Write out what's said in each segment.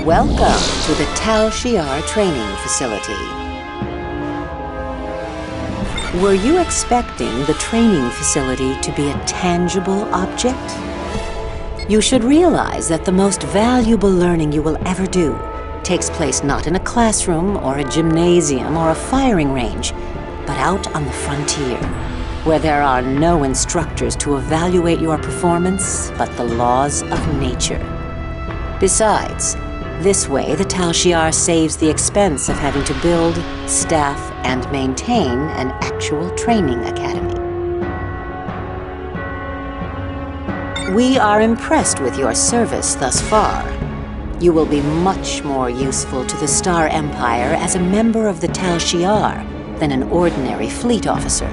Welcome to the Tal Shiar training facility. Were you expecting the training facility to be a tangible object? You should realize that the most valuable learning you will ever do takes place not in a classroom or a gymnasium or a firing range, but out on the frontier, where there are no instructors to evaluate your performance but the laws of nature. Besides, this way the Tal Shiar saves the expense of having to build, staff, and maintain an actual training academy. We are impressed with your service thus far. You will be much more useful to the Star Empire as a member of the Tal Shiar than an ordinary fleet officer.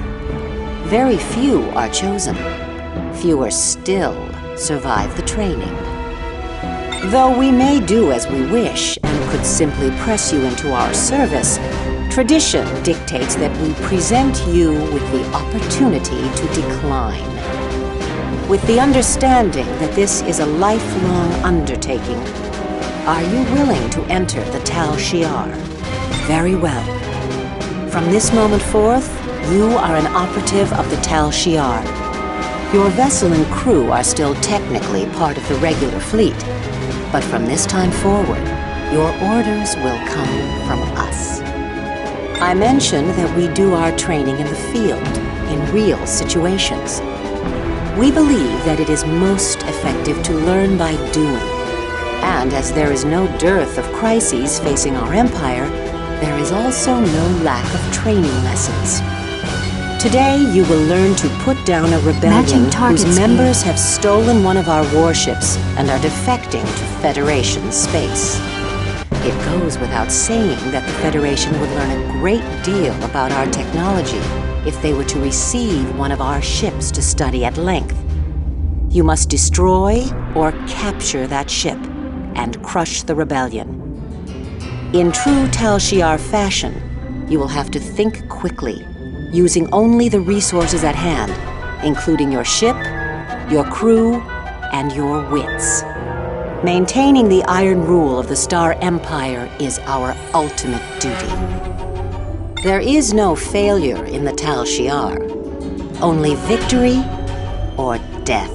Very few are chosen. Fewer still survive the training. Though we may do as we wish and could simply press you into our service, tradition dictates that we present you with the opportunity to decline. With the understanding that this is a lifelong undertaking, are you willing to enter the Tal Shiar? Very well. From this moment forth, you are an operative of the Tal Shiar. Your vessel and crew are still technically part of the regular fleet, but from this time forward, your orders will come from us. I mentioned that we do our training in the field, in real situations. We believe that it is most effective to learn by doing. And as there is no dearth of crises facing our empire, there is also no lack of training lessons. Today, you will learn to put down a rebellion whose members have stolen one of our warships and are defecting to Federation space. It goes without saying that the Federation would learn a great deal about our technology if they were to receive one of our ships to study at length. You must destroy or capture that ship and crush the rebellion. In true Tal Shiar fashion, you will have to think quickly, using only the resources at hand, including your ship, your crew, and your wits. Maintaining the iron rule of the Star Empire is our ultimate duty. There is no failure in the Tal Shiar, only victory or death.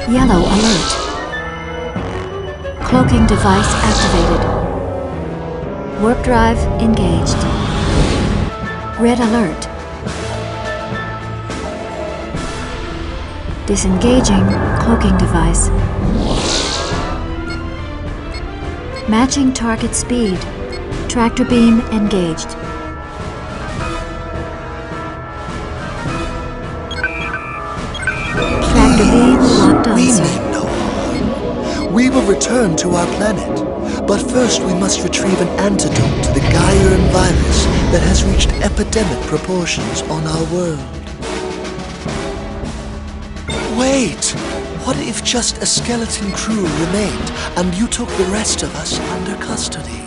Yellow alert. Cloaking device activated. Warp drive engaged. Red alert. Disengaging cloaking device. Matching target speed. Tractor beam engaged. Tractor beam locked on, We sir. mean no harm. We will return to our planet. But first we must retrieve an antidote to the Gairan virus that has reached epidemic proportions on our world. Wait! What if just a skeleton crew remained and you took the rest of us under custody?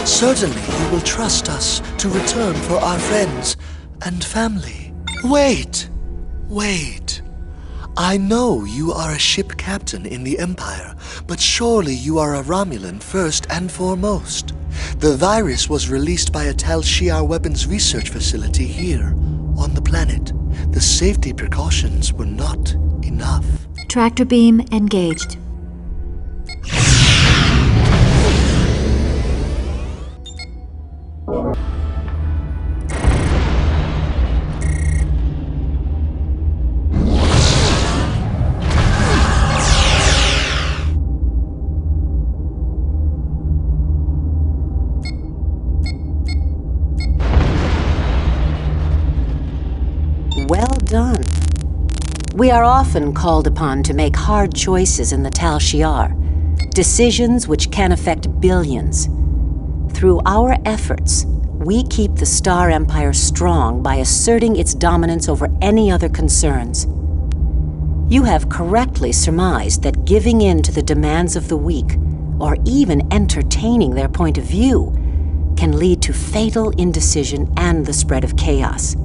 Certainly you will trust us to return for our friends and family. Wait! Wait! I know you are a ship captain in the Empire, but surely you are a Romulan first and foremost. The virus was released by a Tal Shiar weapons research facility here, on the planet. The safety precautions were not enough. Tractor beam engaged. Well done. We are often called upon to make hard choices in the Tal Shiar, decisions which can affect billions. Through our efforts, we keep the Star Empire strong by asserting its dominance over any other concerns. You have correctly surmised that giving in to the demands of the weak, or even entertaining their point of view, can lead to fatal indecision and the spread of chaos.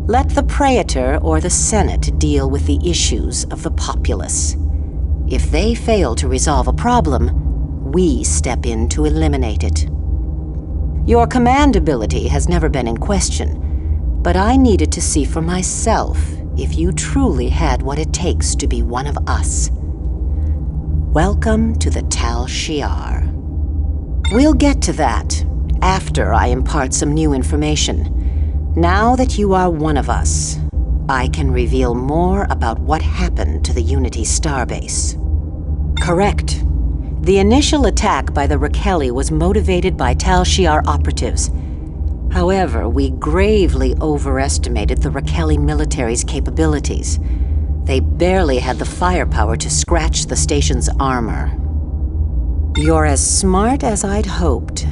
Let the Praetor or the Senate deal with the issues of the populace. If they fail to resolve a problem, we step in to eliminate it. Your command ability has never been in question, but I needed to see for myself if you truly had what it takes to be one of us. Welcome to the Tal Shiar. We'll get to that after I impart some new information. Now that you are one of us, I can reveal more about what happened to the Unity starbase. Correct. The initial attack by the Raquelli was motivated by Tal Shiar operatives. However, we gravely overestimated the Raquelli military's capabilities. They barely had the firepower to scratch the station's armor. You're as smart as I'd hoped.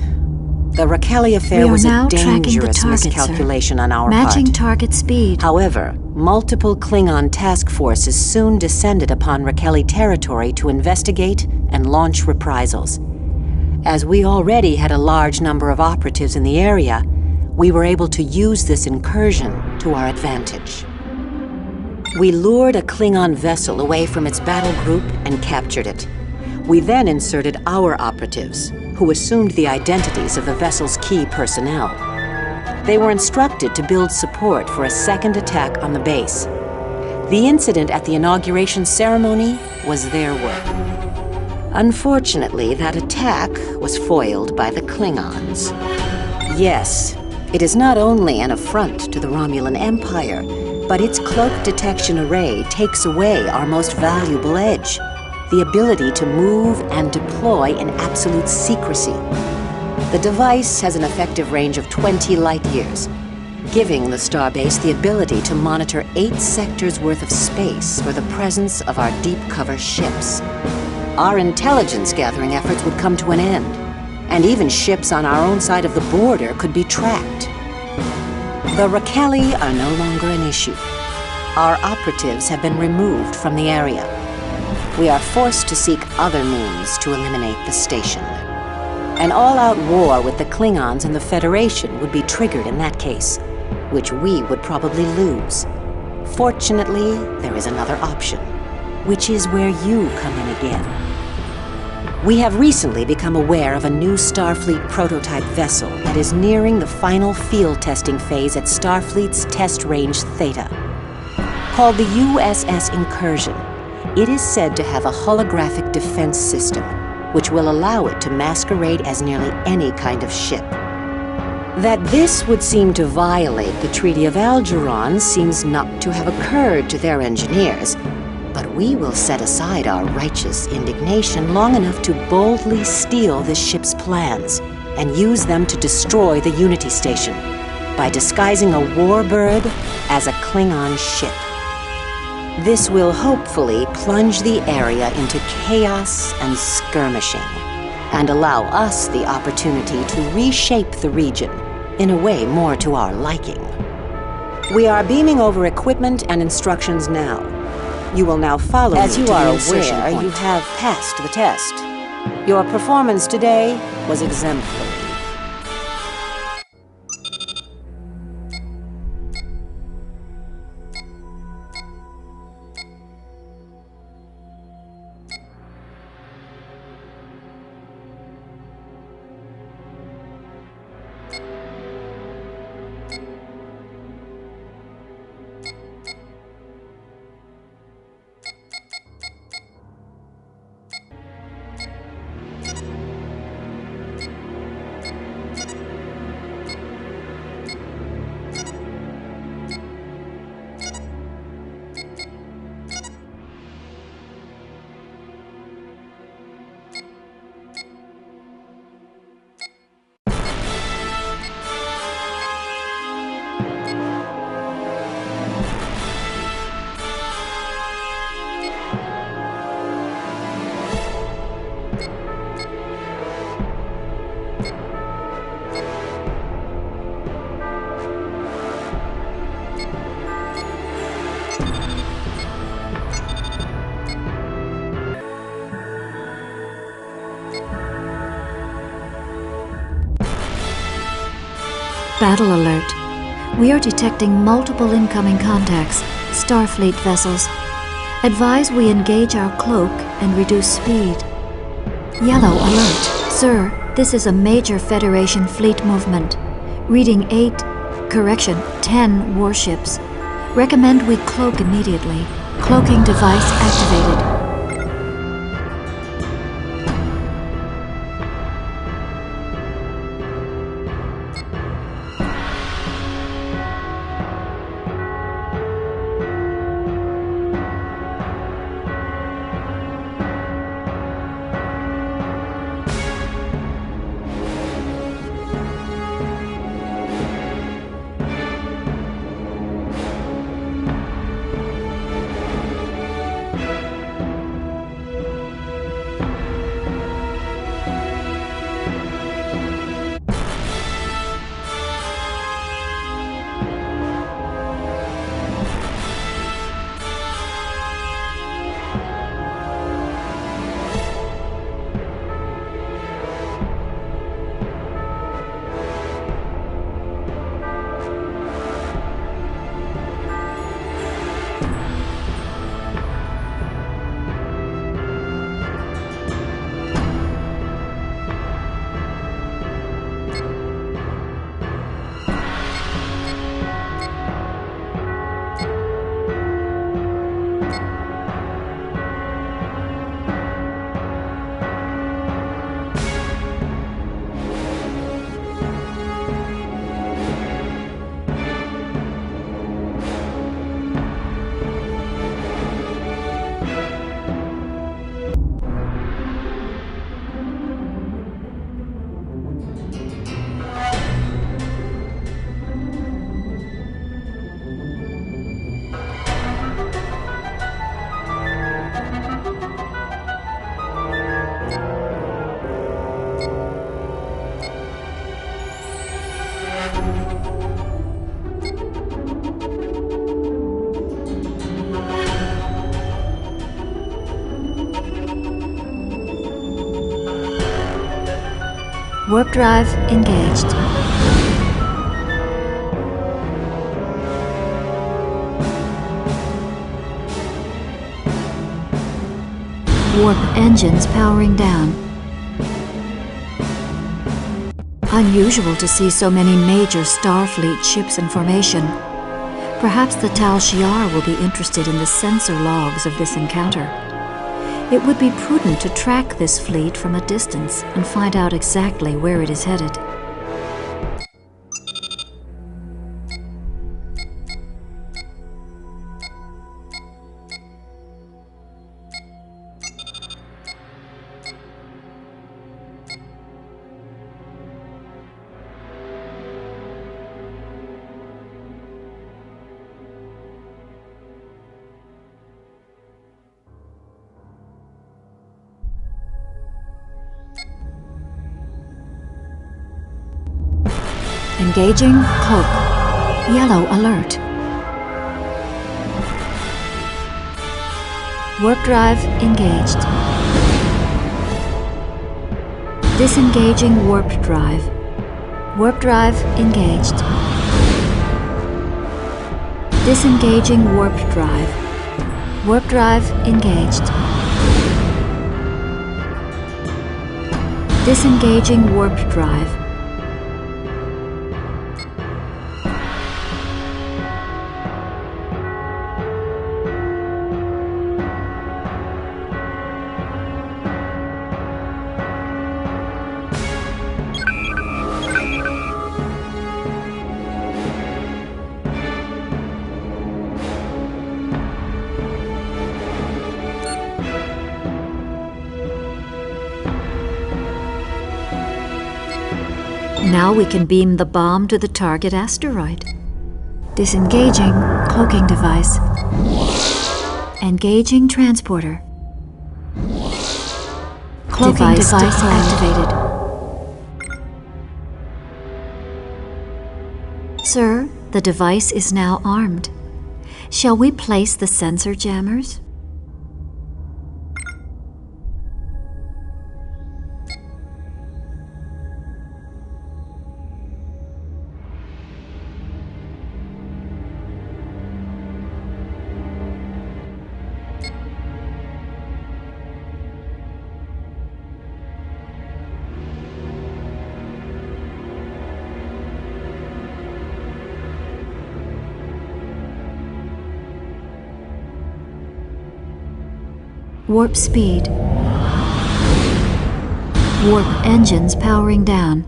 The Raquelli affair was a dangerous miscalculation on our part. Matching target speed. However, multiple Klingon task forces soon descended upon Raquelli territory to investigate and launch reprisals. As we already had a large number of operatives in the area, we were able to use this incursion to our advantage. We lured a Klingon vessel away from its battle group and captured it. We then inserted our operatives, who assumed the identities of the vessel's key personnel. They were instructed to build support for a second attack on the base. The incident at the inauguration ceremony was their work. Unfortunately, that attack was foiled by the Klingons. Yes, it is not only an affront to the Romulan Empire, but its cloak detection array takes away our most valuable edge, the ability to move and deploy in absolute secrecy. The device has an effective range of 20 light-years, giving the starbase the ability to monitor 8 sectors worth of space for the presence of our deep-cover ships. Our intelligence-gathering efforts would come to an end, and even ships on our own side of the border could be tracked. The Raquelli are no longer an issue. Our operatives have been removed from the area. We are forced to seek other means to eliminate the station. An all-out war with the Klingons and the Federation would be triggered in that case, which we would probably lose. Fortunately, there is another option, which is where you come in again. We have recently become aware of a new Starfleet prototype vessel that is nearing the final field testing phase at Starfleet's Test Range Theta. Called the USS Incursion, it is said to have a holographic defense system, which will allow it to masquerade as nearly any kind of ship. That this would seem to violate the Treaty of Algeron seems not to have occurred to their engineers, but we will set aside our righteous indignation long enough to boldly steal this ship's plans and use them to destroy the Unity Station by disguising a warbird as a Klingon ship. This will hopefully plunge the area into chaos and skirmishing, and allow us the opportunity to reshape the region in a way more to our liking. We are beaming over equipment and instructions now. You will now follow As me you to are the insertion aware, point. you have passed the test. Your performance today was exemplary. Battle alert. We are detecting multiple incoming contacts, Starfleet vessels. Advise we engage our cloak and reduce speed. Yellow alert. Sir, this is a major Federation fleet movement. Reading 10 warships. Recommend we cloak immediately. Cloaking device activated. Warp drive engaged. Warp engines powering down. Unusual to see so many major Starfleet ships in formation. Perhaps the Tal Shiar will be interested in the sensor logs of this encounter. It would be prudent to track this fleet from a distance and find out exactly where it is headed. Engaging cloak. Yellow alert. Warp drive engaged. Disengaging warp drive. Warp drive engaged. Disengaging warp drive. Warp drive engaged. Disengaging warp drive. Now we can beam the bomb to the target asteroid. Disengaging cloaking device. Engaging transporter. Cloaking device activated. Sir, the device is now armed. Shall we place the sensor jammers? Warp speed. Warp engines powering down.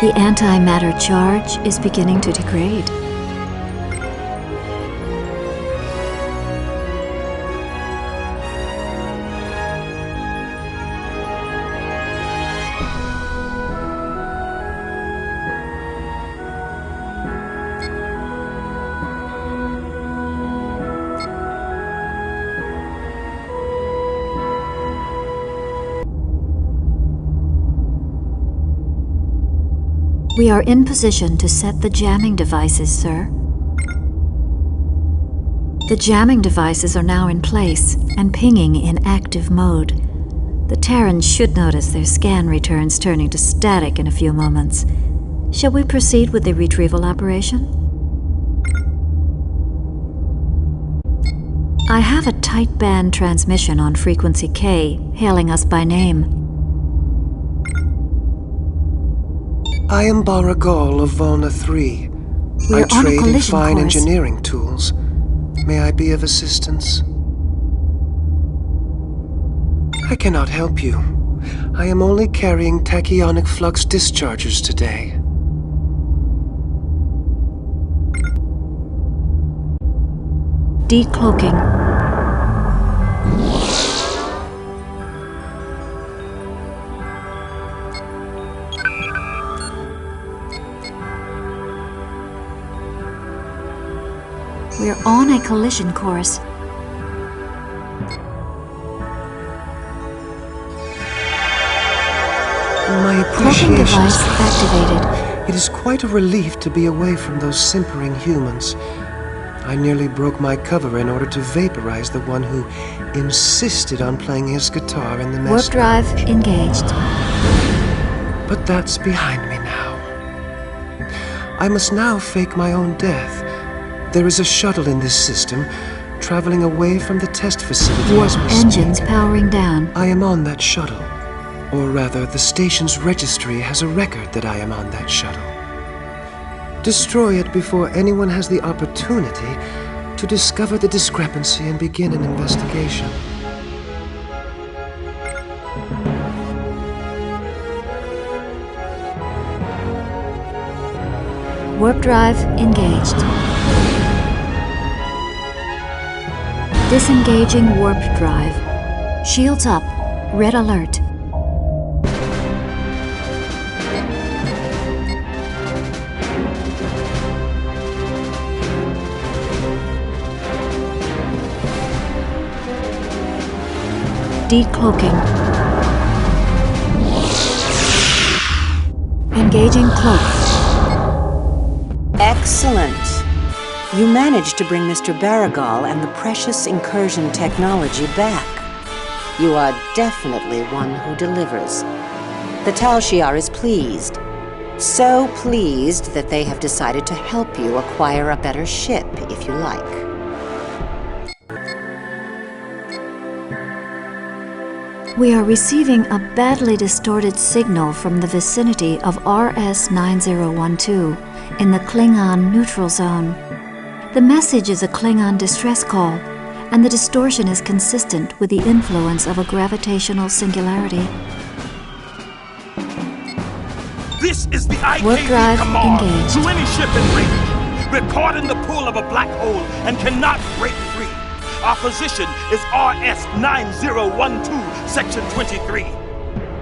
The antimatter charge is beginning to degrade. We are in position to set the jamming devices, sir. The jamming devices are now in place and pinging in active mode. The Terrans should notice their scan returns turning to static in a few moments. Shall we proceed with the retrieval operation? I have a tight band transmission on frequency K, hailing us by name. I am Baragal of Volna 3. I trade in fine engineering tools. May I be of assistance? I cannot help you. I am only carrying tachyonic flux dischargers today. Decloaking. We're on a collision course. My Cloaking appreciation. device activated. It is quite a relief to be away from those simpering humans. I nearly broke my cover in order to vaporize the one who insisted on playing his guitar in the mess. Warp drive engaged. But that's behind me now. I must now fake my own death. There is a shuttle in this system, traveling away from the test facility Warp as we engines speak. powering down. I am on that shuttle. Or rather, the station's registry has a record that I am on that shuttle. Destroy it before anyone has the opportunity to discover the discrepancy and begin an investigation. Warp drive engaged. Disengaging warp drive. Shields up. Red alert. Decloaking. Engaging cloak. Excellent. You managed to bring Mr. Baragal and the precious incursion technology back. You are definitely one who delivers. The Tal Shiar is pleased. So pleased that they have decided to help you acquire a better ship, if you like. We are receiving a badly distorted signal from the vicinity of RS-9012 in the Klingon neutral zone. The message is a Klingon distress call, and the distortion is consistent with the influence of a gravitational singularity. This is the Warp IKB drive command engaged. to any ship in range. We're caught in the pull of a black hole and cannot break free. Our position is RS-9012, Section 23.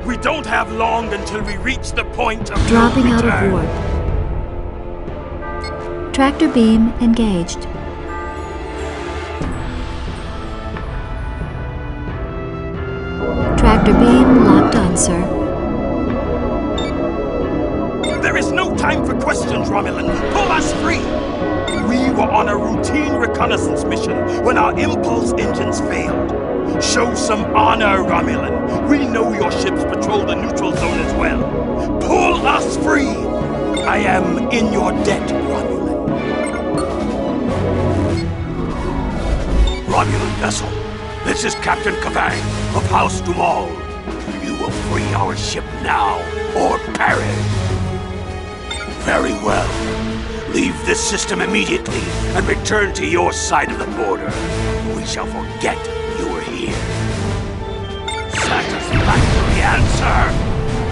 We don't have long until we reach the point of Dropping no out of return. warp. Tractor beam engaged. Tractor beam locked on, sir. There is no time for questions, Romulan. Pull us free! We were on a routine reconnaissance mission when our impulse engines failed. Show some honor, Romulan. We know your ships patrol the neutral zone as well. Pull us free! I am in your debt, Romulan. Romulan vessel, this is Captain Kavang of House Dumal. You will free our ship now, or perish. Very well. Leave this system immediately and return to your side of the border. We shall forget you were here. Satisfactory answer!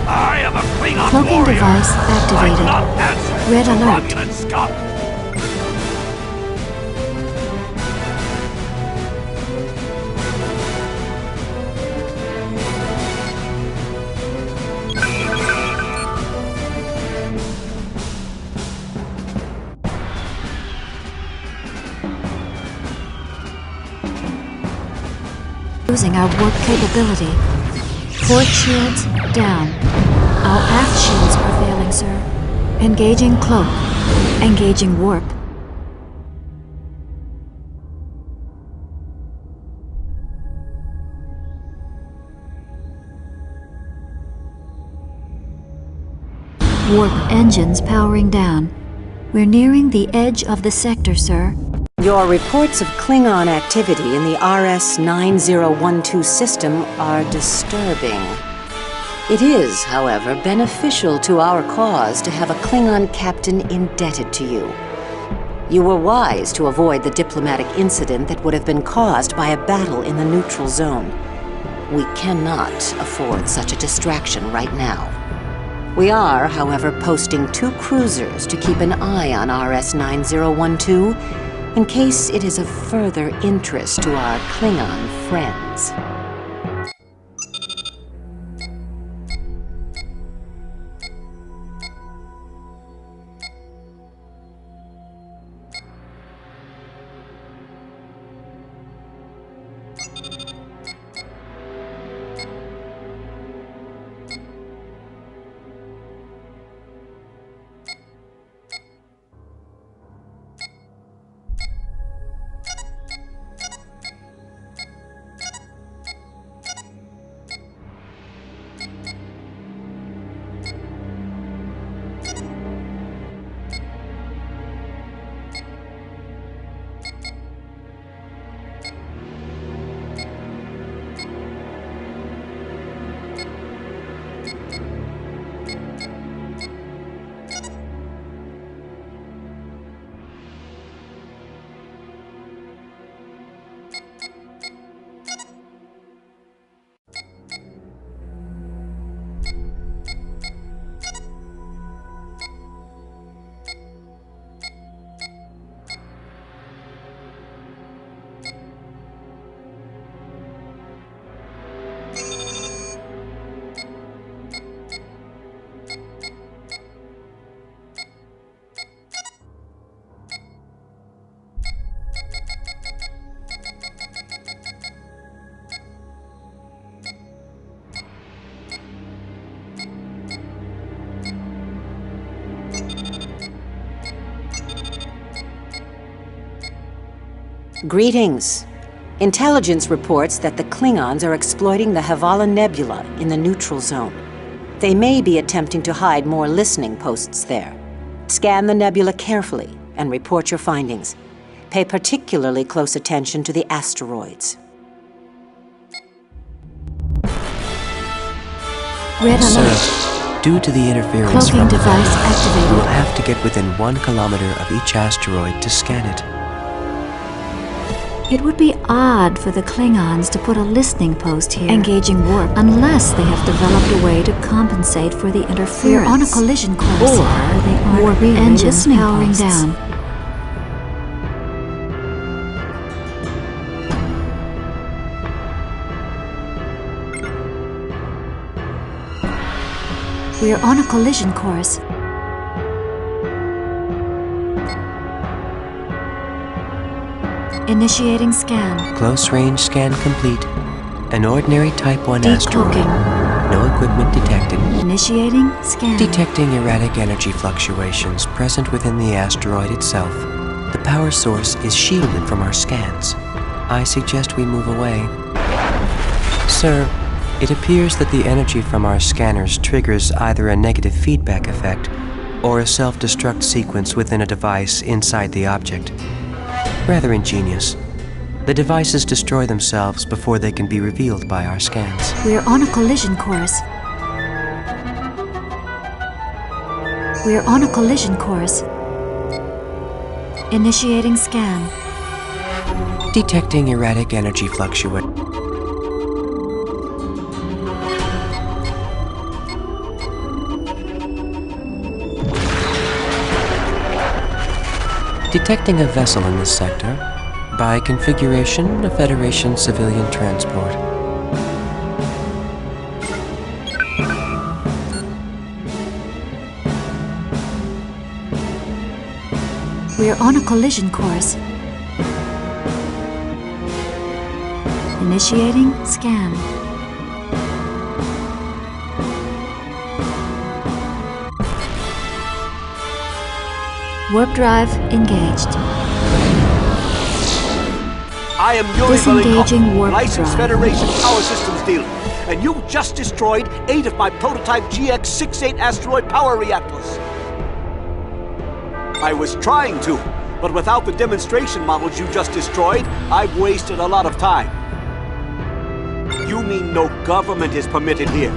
I am a Klingon Cloaking warrior. device activated. I'm not answering Red to alert. Romulan scum. Losing our warp capability. Port shields down. Our aft shields are failing, sir. Engaging cloak. Engaging warp. Warp engines powering down. We're nearing the edge of the sector, sir. Your reports of Klingon activity in the RS-9012 system are disturbing. It is, however, beneficial to our cause to have a Klingon captain indebted to you. You were wise to avoid the diplomatic incident that would have been caused by a battle in the neutral zone. We cannot afford such a distraction right now. We are, however, posting 2 cruisers to keep an eye on RS-9012 in case it is of further interest to our Klingon friends. Greetings. Intelligence reports that the Klingons are exploiting the Havala Nebula in the neutral zone. They may be attempting to hide more listening posts there. Scan the nebula carefully and report your findings. Pay particularly close attention to the asteroids. Red alert. Sir, due to the interference Cloaking from the device nebula, activated. we will have to get within 1 kilometer of each asteroid to scan it. It would be odd for the Klingons to put a listening post here, engaging warp, unless they have developed a way to compensate for the interference. We're on a collision course, or they are warp really engines powering posts. Down. We're on a collision course. Initiating scan. Close-range scan complete. An ordinary Type 1 asteroid. Decloaking. No equipment detected. Initiating scan. Detecting erratic energy fluctuations present within the asteroid itself. The power source is shielded from our scans. I suggest we move away. Sir, it appears that the energy from our scanners triggers either a negative feedback effect or a self-destruct sequence within a device inside the object. Rather ingenious. The devices destroy themselves before they can be revealed by our scans. We're on a collision course. We're on a collision course. Initiating scan. Detecting erratic energy fluctuation. Detecting a vessel in this sector. By configuration, a Federation civilian transport. We're on a collision course. Initiating scan. Warp drive engaged. I am Yuri Disengaging warp licensed drive. Federation power systems dealer, and you just destroyed 8 of my prototype GX-68 asteroid power reactors. I was trying to, but without the demonstration models you just destroyed, I've wasted a lot of time. You mean no government is permitted here?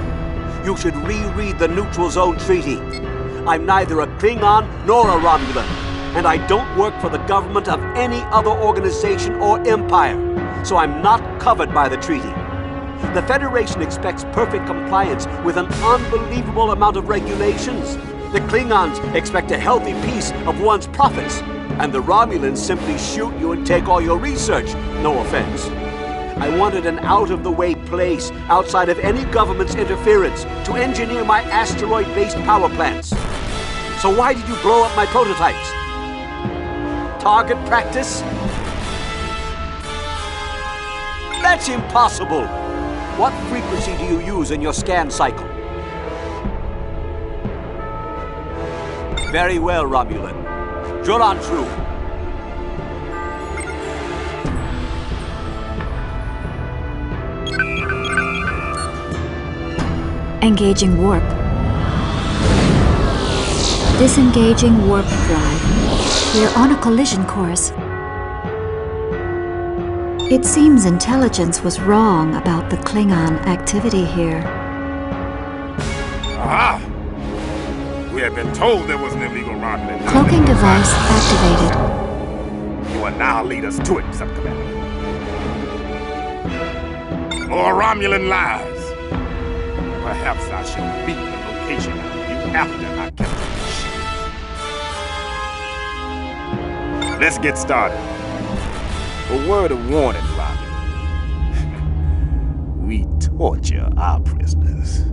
You should reread the Neutral Zone Treaty. I'm neither a Klingon nor a Romulan, and I don't work for the government of any other organization or empire, so I'm not covered by the treaty. The Federation expects perfect compliance with an unbelievable amount of regulations. The Klingons expect a healthy piece of one's profits, and the Romulans simply shoot you and take all your research. No offense. I wanted an out-of-the-way place outside of any government's interference to engineer my asteroid-based power plants. So why did you blow up my prototypes? Target practice? That's impossible! What frequency do you use in your scan cycle? Very well, Romulan. Drill on true. Engaging warp. Disengaging warp drive. We're on a collision course. It seems intelligence was wrong about the Klingon activity here. Aha! We had been told there was an illegal Romulan. Cloaking device activated. You will now lead us to it, Subcommander. More Romulan lives. Perhaps I shall beat the location of you after I capture the ship. Let's get started. A word of warning, Romulan. We torture our prisoners.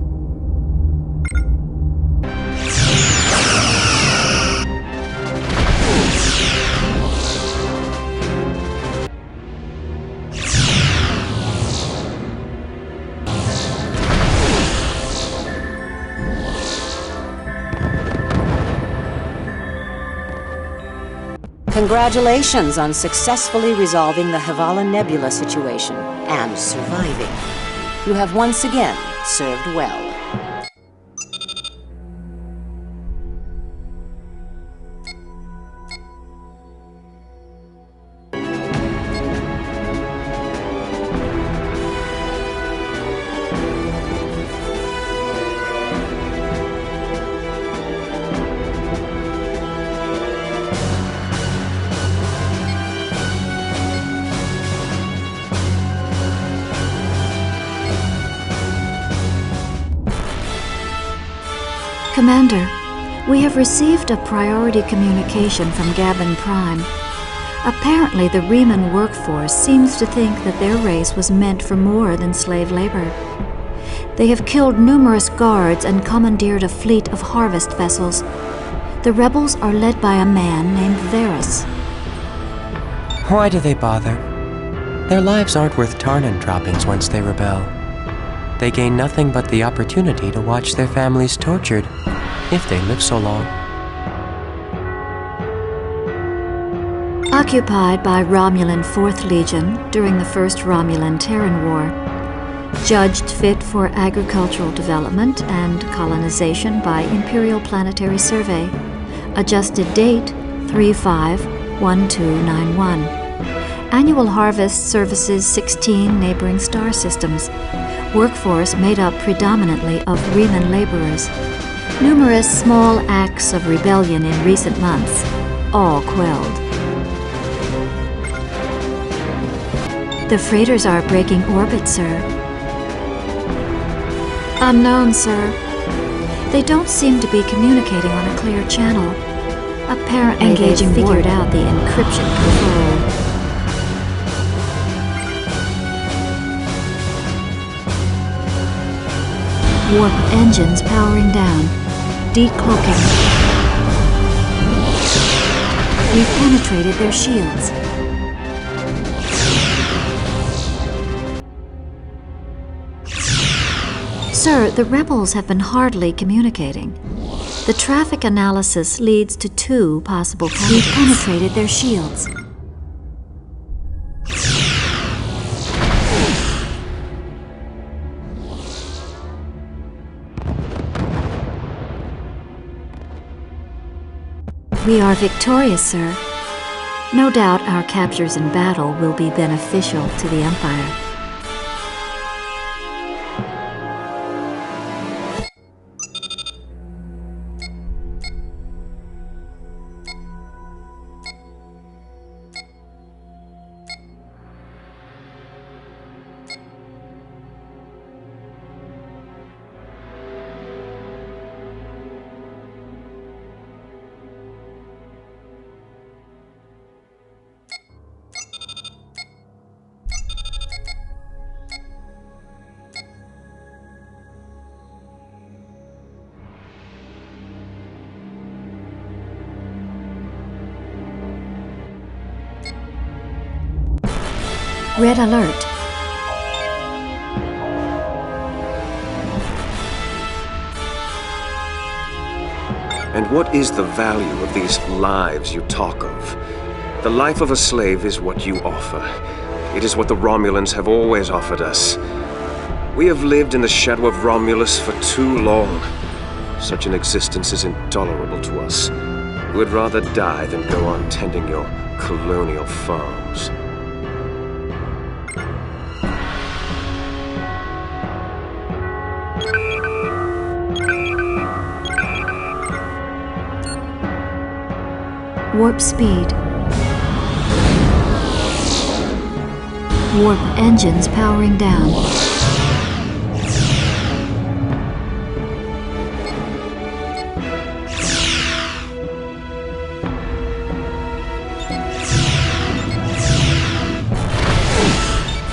Congratulations on successfully resolving the Havala Nebula situation and surviving. You have once again served well. Commander, we have received a priority communication from Gavin Prime. Apparently, the Riemann workforce seems to think that their race was meant for more than slave labor. They have killed numerous guards and commandeered a fleet of harvest vessels. The rebels are led by a man named Varus. Why do they bother? Their lives aren't worth Tarnan droppings once they rebel. They gain nothing but the opportunity to watch their families tortured, if they live so long. Occupied by Romulan 4th Legion during the First Romulan-Terran War. Judged fit for agricultural development and colonization by Imperial Planetary Survey. Adjusted date 351291. Annual harvest services 16 neighboring star systems. Workforce made up predominantly of Riemann laborers. Numerous small acts of rebellion in recent months, all quelled. The freighters are breaking orbit, sir. Unknown, sir. They don't seem to be communicating on a clear channel. Apparently, engaging they've figured out the encryption control. Warp engines powering down. Decloaking. We've penetrated their shields. Sir, the rebels have been hardly communicating. The traffic analysis leads to 2 possible candidates. We've penetrated their shields. We are victorious, sir. No doubt our captures in battle will be beneficial to the Empire. Red alert. And what is the value of these lives you talk of? The life of a slave is what you offer. It is what the Romulans have always offered us. We have lived in the shadow of Romulus for too long. Such an existence is intolerable to us. We would rather die than go on tending your colonial farms. Warp speed. Warp engines powering down.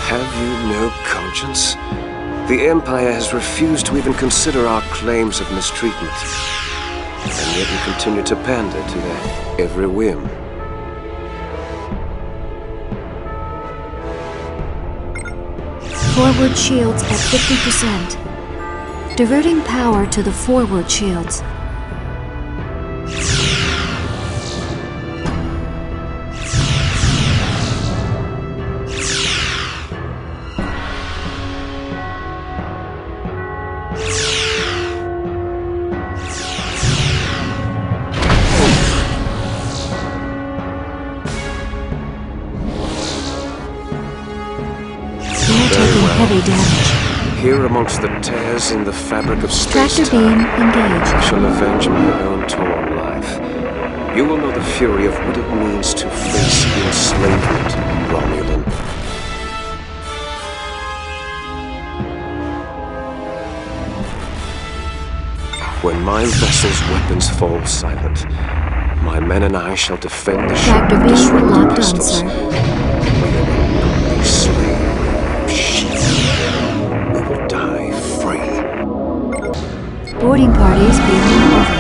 Have you no conscience? The Empire has refused to even consider our claims of mistreatment. And yet you continue to pander to their every whim. Forward shields at 50%. Diverting power to the forward shields. Heavy damage. Here amongst the tears in the fabric of Tractor beam space-time, engaged. I shall avenge my own torn life. You will know the fury of what it means to face enslavement, Romulan. When my vessel's weapons fall silent, my men and I shall defend the ship Tractor with beam disruptive locked on, pistols. sir. We will not be slain. We will die free. Boarding parties being over.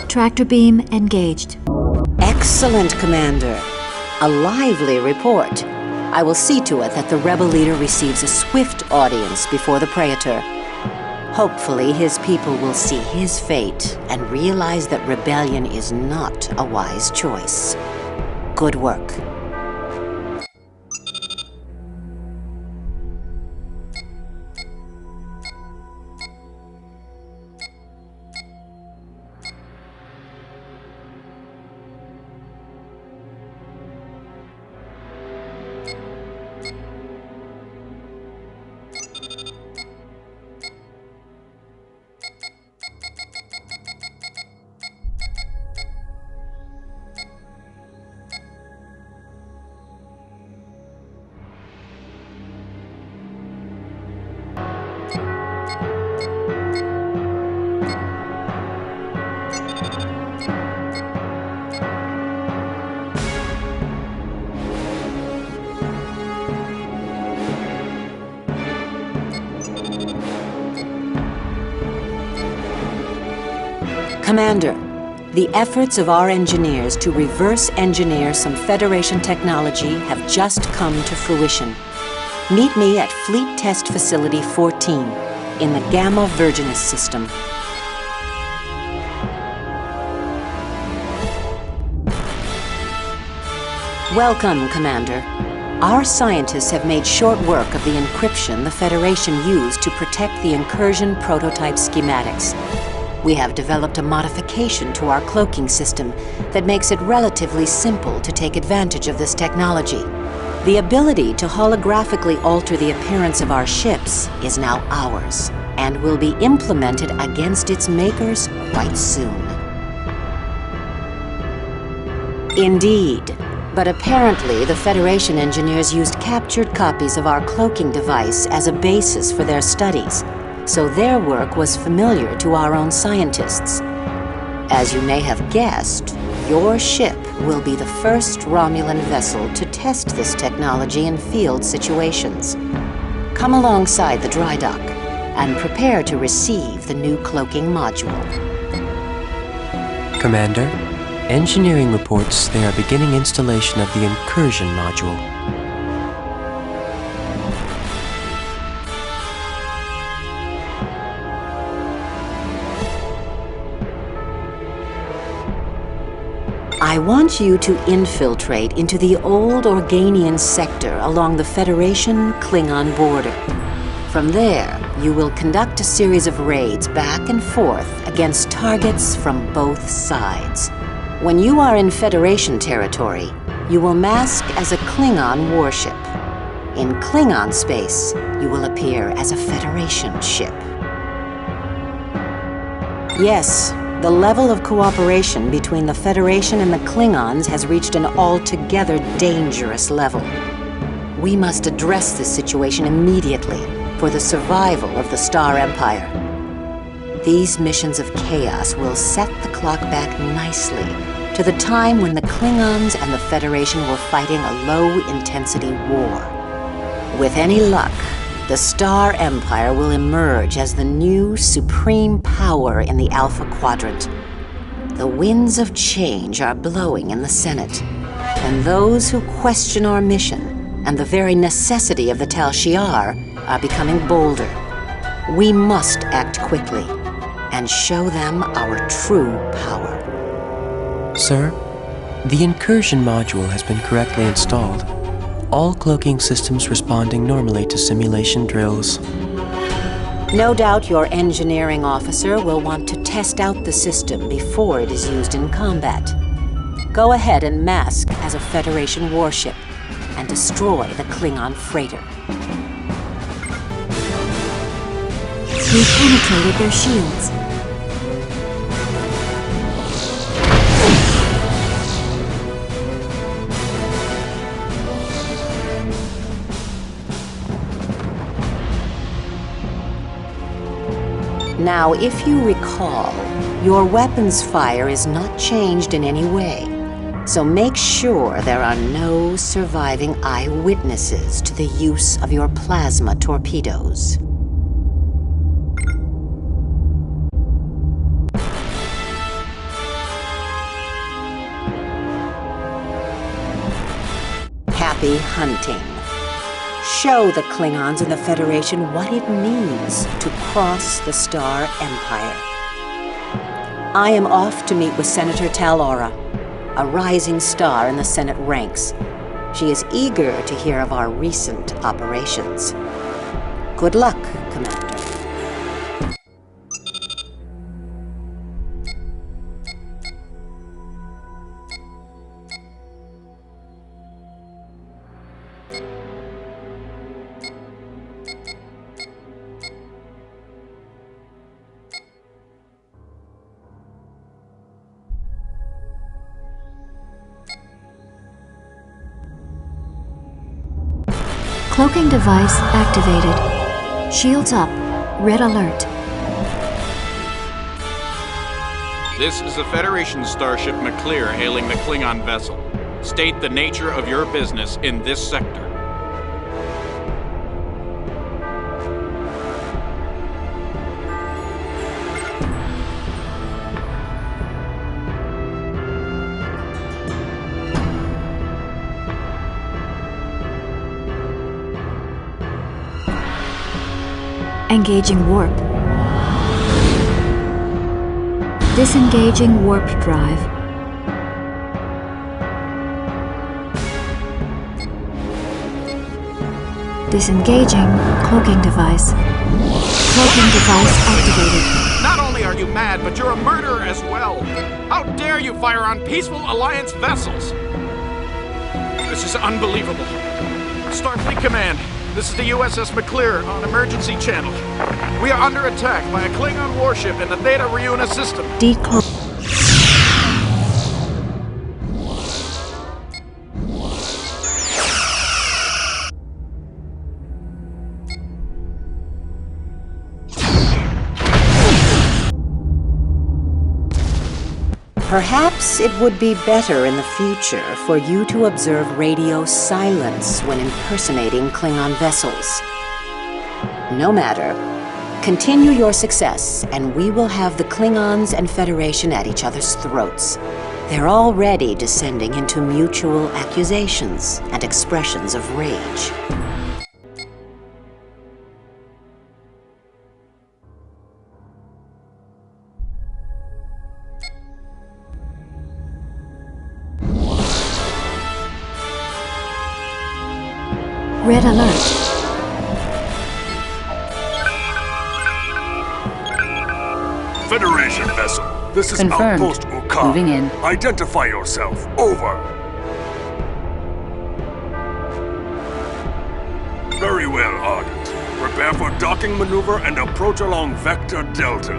Tractor beam engaged. Excellent, Commander. A lively report. I will see to it that the rebel leader receives a swift audience before the Praetor. Hopefully, his people will see his fate and realize that rebellion is not a wise choice. Good work. Commander, the efforts of our engineers to reverse engineer some Federation technology have just come to fruition. Meet me at Fleet Test Facility 14 in the Gamma Virginis system. Welcome, Commander. Our scientists have made short work of the encryption the Federation used to protect the incursion prototype schematics. We have developed a modification to our cloaking system that makes it relatively simple to take advantage of this technology. The ability to holographically alter the appearance of our ships is now ours, and will be implemented against its makers quite soon. Indeed, but apparently the Federation engineers used captured copies of our cloaking device as a basis for their studies, so their work was familiar to our own scientists. As you may have guessed, your ship will be the first Romulan vessel to test this technology in field situations. Come alongside the dry dock and prepare to receive the new cloaking module. Commander, engineering reports they are beginning installation of the incursion module. I want you to infiltrate into the old Organian sector along the Federation-Klingon border. From there, you will conduct a series of raids back and forth against targets from both sides. When you are in Federation territory, you will mask as a Klingon warship. In Klingon space, you will appear as a Federation ship. Yes, the level of cooperation between the Federation and the Klingons has reached an altogether dangerous level. We must address this situation immediately for the survival of the Star Empire. These missions of chaos will set the clock back nicely to the time when the Klingons and the Federation were fighting a low-intensity war. With any luck, the Star Empire will emerge as the new supreme power in the Alpha Quadrant. The winds of change are blowing in the Senate, and those who question our mission and the very necessity of the Tal Shiar are becoming bolder. We must act quickly and show them our true power. Sir, the incursion module has been correctly installed. All cloaking systems responding normally to simulation drills. No doubt your engineering officer will want to test out the system before it is used in combat. Go ahead and mask as a Federation warship and destroy the Klingon freighter. We penetrated their shields. Now, if you recall, your weapon's fire is not changed in any way, so make sure there are no surviving eyewitnesses to the use of your plasma torpedoes. Happy hunting. Show the Klingons and the Federation what it means to cross the Star Empire. I am off to meet with Senator Tal Aura, a rising star in the Senate ranks. She is eager to hear of our recent operations. Good luck, Commander. Cloaking device activated. Shields up. Red alert. This is the Federation starship McClear hailing the Klingon vessel. State the nature of your business in this sector. Engaging warp. Disengaging warp drive. Disengaging cloaking device. Cloaking device activated. Not only are you mad, but you're a murderer as well. How dare you fire on peaceful Alliance vessels? This is unbelievable. Starfleet Command, this is the USS McClear on emergency channel. We are under attack by a Klingon warship in the Theta Reuna system. Decloak. Perhaps it would be better in the future for you to observe radio silence when impersonating Klingon vessels. No matter. Continue your success, and we will have the Klingons and Federation at each other's throats. They're already descending into mutual accusations and expressions of rage. Red alert. Federation vessel. This is Confirmed. Outpost Uka. Moving in. Identify yourself. Over. Very well, Ardent. Prepare for docking maneuver and approach along Vector Delta.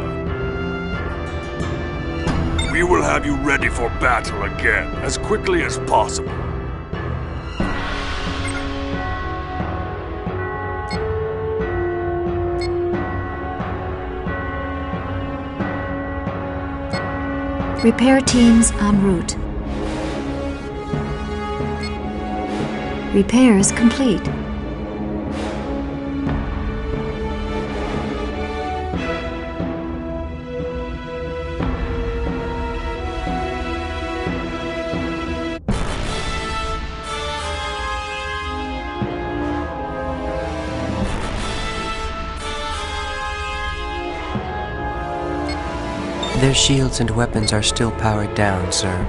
We will have you ready for battle again, as quickly as possible. Repair teams en route. Repairs complete. Their shields and weapons are still powered down, sir.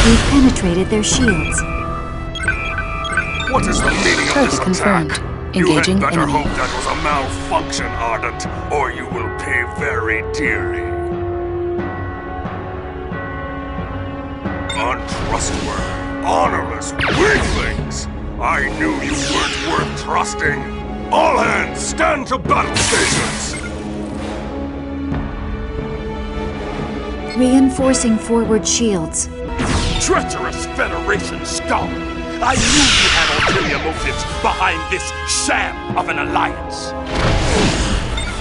We've penetrated their shields. What is the meaning of Target this confirmed. attack? Engaging You had better enemy. hope that was a malfunction, Ardent, or you will pay very dearly. Untrustworthy, honorless weaklings! I knew you weren't worth trusting! All hands, stand to battle stations! Reinforcing forward shields. Treacherous Federation scum! I knew you had ulterior motives behind this sham of an alliance.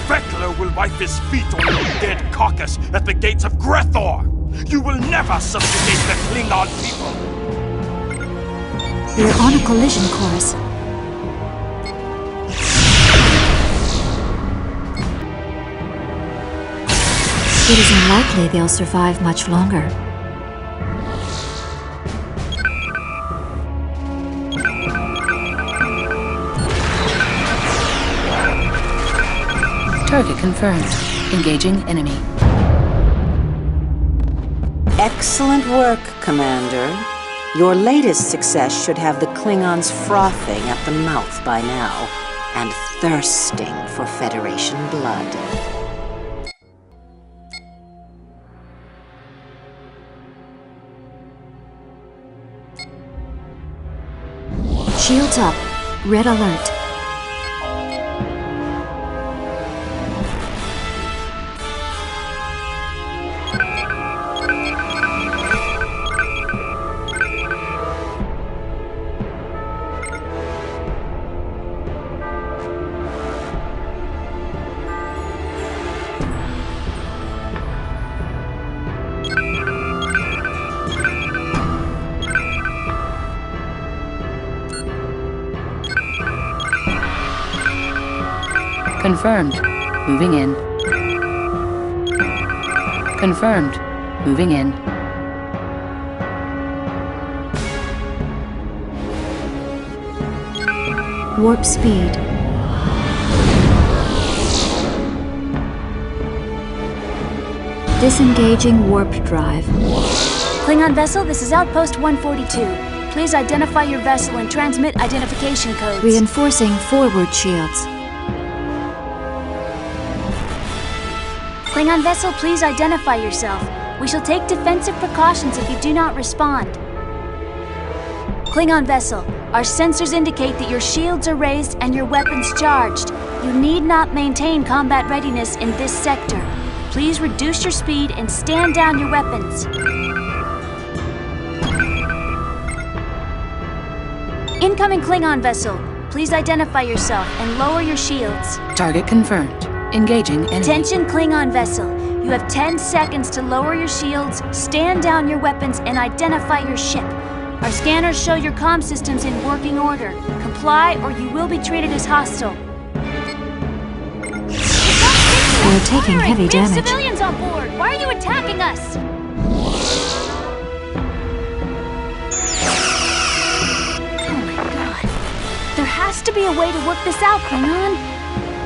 Vector will wipe his feet on your dead carcass at the gates of Grethor! You will never subjugate the Klingon people! We're on a collision course. It is unlikely they'll survive much longer. Target confirmed. Engaging enemy. Excellent work, Commander. Your latest success should have the Klingons frothing at the mouth by now, and thirsting for Federation blood. Shields up. Red alert. Confirmed. Moving in. Confirmed. Moving in. Warp speed. Disengaging warp drive. Klingon vessel, this is Outpost 142. Please identify your vessel and transmit identification codes. Reinforcing forward shields. Klingon vessel, please identify yourself. We shall take defensive precautions if you do not respond. Klingon vessel, our sensors indicate that your shields are raised and your weapons charged. You need not maintain combat readiness in this sector. Please reduce your speed and stand down your weapons. Incoming Klingon vessel, please identify yourself and lower your shields. Target confirmed. Engaging enemy. Attention Klingon vessel, you have 10 seconds to lower your shields, stand down your weapons, and identify your ship. Our scanners show your comm systems in working order. Comply or you will be treated as hostile. We're taking heavy We have damage. civilians on board. Why are you attacking us? Oh my god. There has to be a way to work this out, Klingon.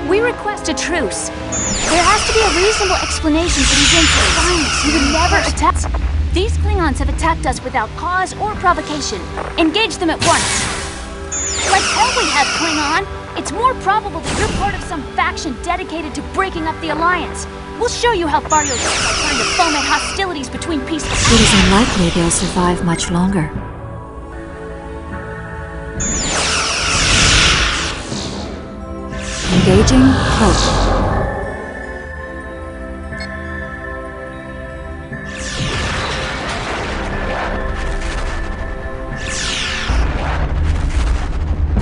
We request a truce. There has to be a reasonable explanation for these incidents. You would never attack. These Klingons have attacked us without cause or provocation. Engage them at once. Like hell we have, Klingon. It's more probable that you're part of some faction dedicated to breaking up the Alliance. We'll show you how far you'll get by trying to foment hostilities between peaceful It is unlikely they'll survive much longer. Engaging Hope.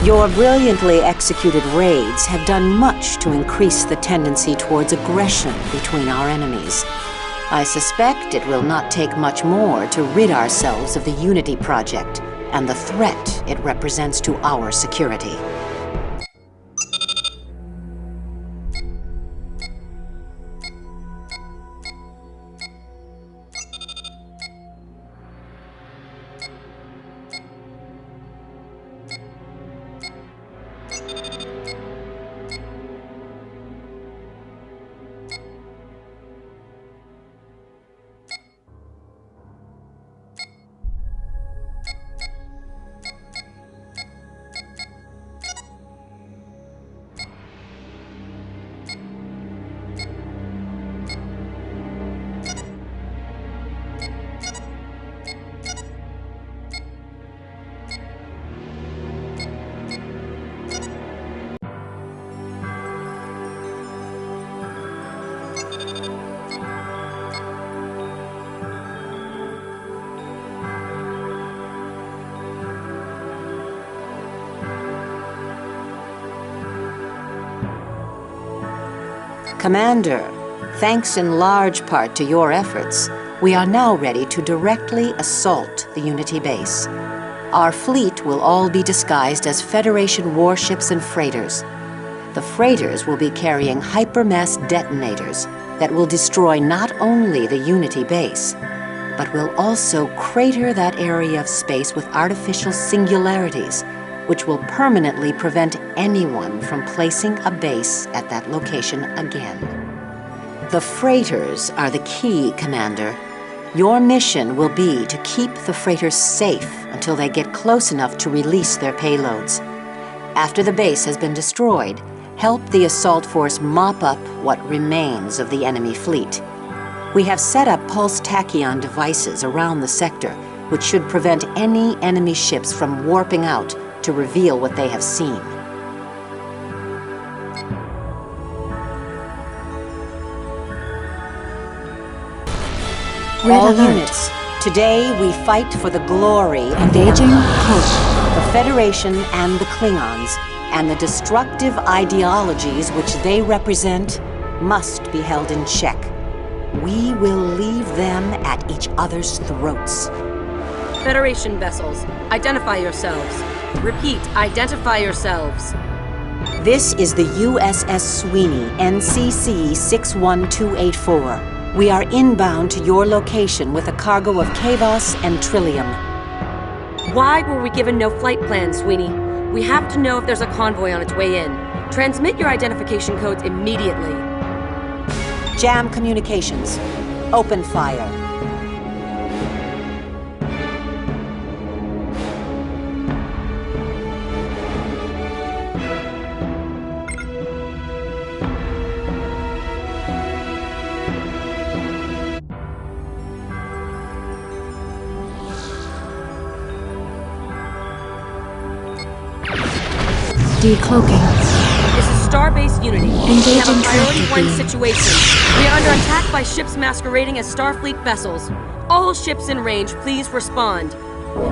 Your brilliantly executed raids have done much to increase the tendency towards aggression between our enemies. I suspect it will not take much more to rid ourselves of the Unity Project and the threat it represents to our security. Commander, thanks in large part to your efforts, we are now ready to directly assault the Unity base. Our fleet will all be disguised as Federation warships and freighters. The freighters will be carrying hypermass detonators that will destroy not only the Unity base, but will also crater that area of space with artificial singularities, which will permanently prevent anyone from placing a base at that location again. The freighters are the key, Commander. Your mission will be to keep the freighters safe until they get close enough to release their payloads. After the base has been destroyed, help the assault force mop up what remains of the enemy fleet. We have set up pulse tachyon devices around the sector, which should prevent any enemy ships from warping out to reveal what they have seen. All units, today we fight for the glory of Engaging Hope. the Federation and the Klingons, and the destructive ideologies which they represent must be held in check. We will leave them at each other's throats. Federation vessels, identify yourselves. Repeat, identify yourselves. This is the USS Sweeney, NCC 61284. We are inbound to your location with a cargo of Kavos and Trillium. Why were we given no flight plans, Sweeney? We have to know if there's a convoy on its way in. Transmit your identification codes immediately. Jam communications. Open fire. Decloaking. This is Starbase Unity. We have a Engaging priority tractor 1 beam. situation. We are under attack by ships masquerading as Starfleet vessels. All ships in range, please respond.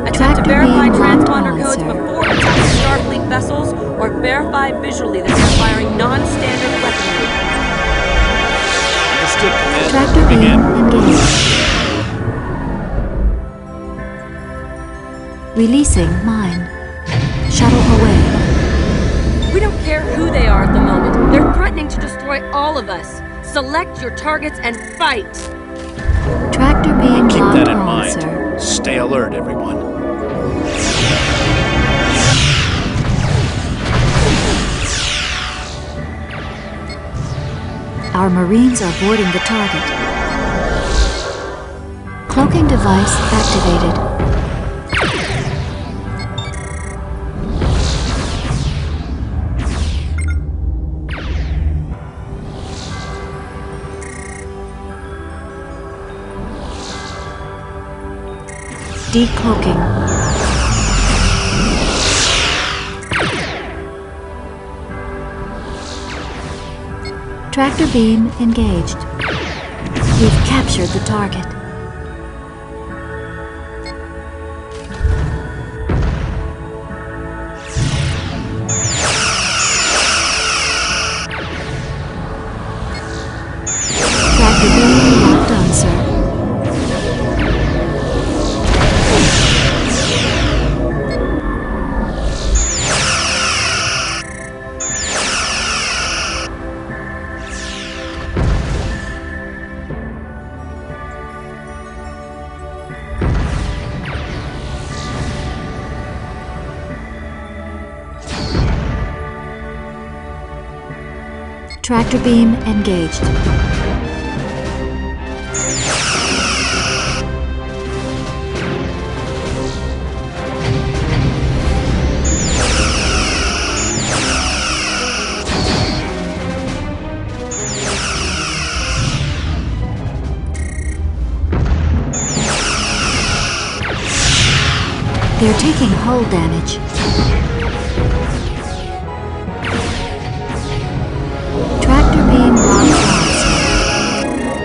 Attempt Tractor to verify beam transponder locked on, codes sir. before attacking Starfleet vessels, or verify visually that they are firing non-standard weaponry. Understood, Command. Tractor Moving beam in. engaged. Releasing mine. Shuttle away. We don't care who they are at the moment. They're threatening to destroy all of us. Select your targets and fight. Tractor beam Keep locked that in on, mind. sir. Stay alert, everyone. Our Marines are boarding the target. Cloaking device activated. Decloaking. Tractor beam engaged. We've captured the target. Tractor beam locked on, sir. Tractor beam engaged. They're taking hull damage. Tractor beam locked on, sir.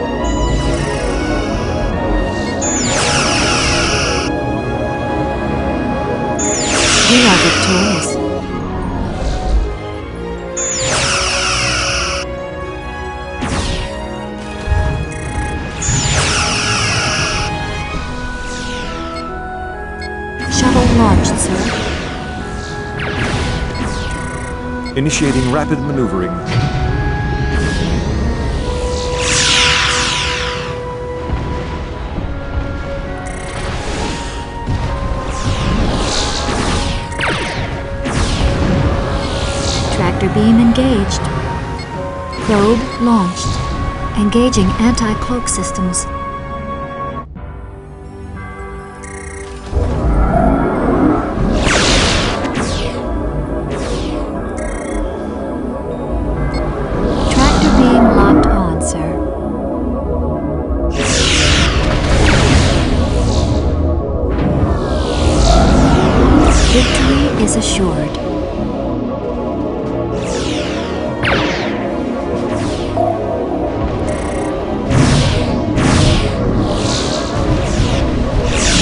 We are victorious. Shuttle launched, sir. Initiating rapid maneuvering. Tractor beam engaged. Probe launched. Engaging anti-cloak systems. Tractor beam locked on, sir. Victory is assured.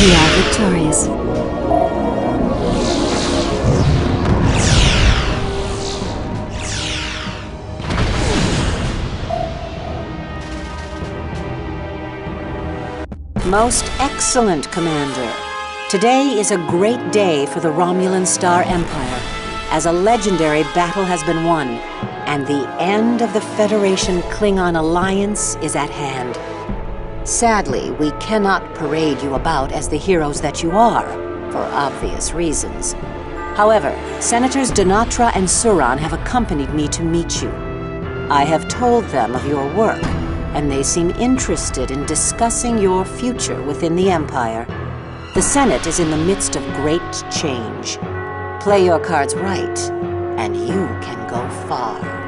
We are victorious. Most excellent, Commander. Today is a great day for the Romulan Star Empire. as a legendary battle has been won, and the end of the Federation-Klingon alliance is at hand. Sadly, we cannot parade you about as the heroes that you are, for obvious reasons. However, Senators Denatra and Suran have accompanied me to meet you. I have told them of your work, and they seem interested in discussing your future within the Empire. The Senate is in the midst of great change. Play your cards right, and you can go far.